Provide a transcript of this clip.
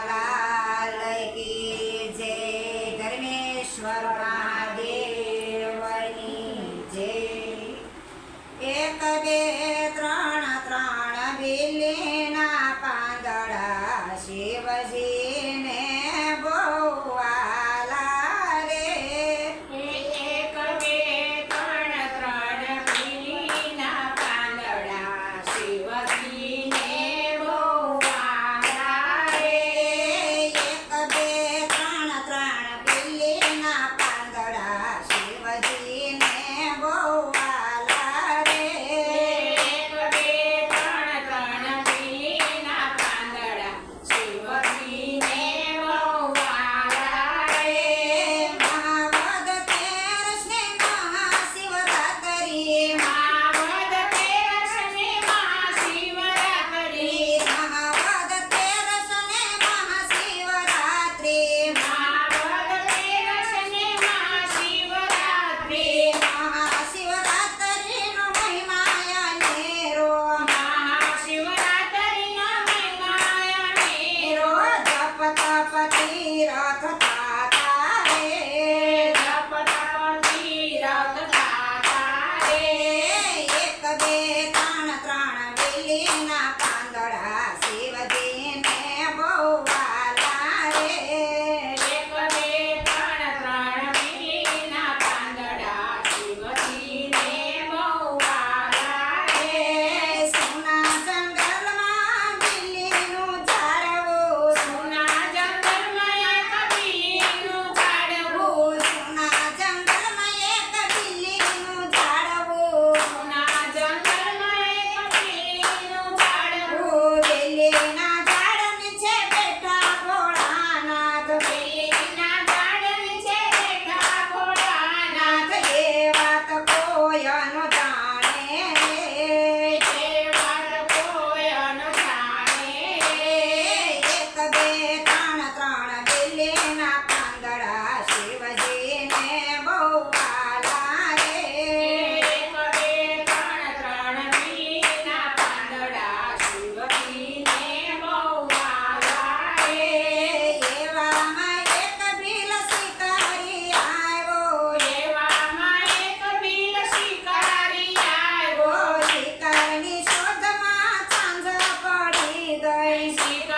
લાલ કી જય, ધર્મેશ્વર મહાદેવની જય. એક બે ત્રણ ત્રણ બિલીના પાંદડા શિવજીને બહુ વાલા રે. એક બે ત્રણ ત્રણ બિલીના પાંદડા શિવજીને બહુ વાલા રે. એક બે ત્રણ ત્રણ બિલીના પાંદડા શિવજીને બહુ વાલા રે. એક બે ત્રણ ત્રણ બિલીના પાંદડા શિવજીને બહુ વાલા રે. મહાવદ તેરસને મહાશિવરાત્રિ, માવદ તેરસને મહાશિવરાત્રિ, મહાવદ તેરસને મહાશિવરાત્રિ, માવદ તેરસને મહાશિવરાત્રિ, મહાશિવરાત્રિનો મહિમા અનેરો, મહાશિવરાત્રિનો મહિમા અનેરો. જપ તપ તીરથ થાતા રે. જપ તપ તીરથ થાતા રે. એક બે ત્રણ ત્રણ બિલીના પાંદડા શિવજીને બહુ વાલા રે. એક બે ત્રણ ત્રણ બિલીના પાંદડા શિવજીને બહુ વાલા રે. સોના જંગલમાં બિલીનું ઝાડવું, સોના જંગલમાં એક બિલીનું ઝાડવું, સોના જંગલમાં એક બિલીનું ઝાડવું, સોના જંગલમાં એક બિલીનું ઝાડવું. બિલીના ઝાડ નીચે બેઠા ભોળાનાથ, બિલીના ઝાડ નીચે બેઠા ભોળાનાથ. નાથ એ વાત કોઈ ન જાણે રે. એ વાત કોઈ ન જાણે રે. એક બે ત્રણ ત્રણ બિલીના પાંદડા શિવજીને બહુ વાલા રે. એક બે ત્રણ ત્રણ બિલીના પાંદડા શિવજીને બહુ વાલા રે. એવામાં એક ભીલ શિકારી આવ્યો, એવામાં એક ભીલ શિકારી આવ્યો. શિકારની શોધમાં સાંજ પડી ગઈ.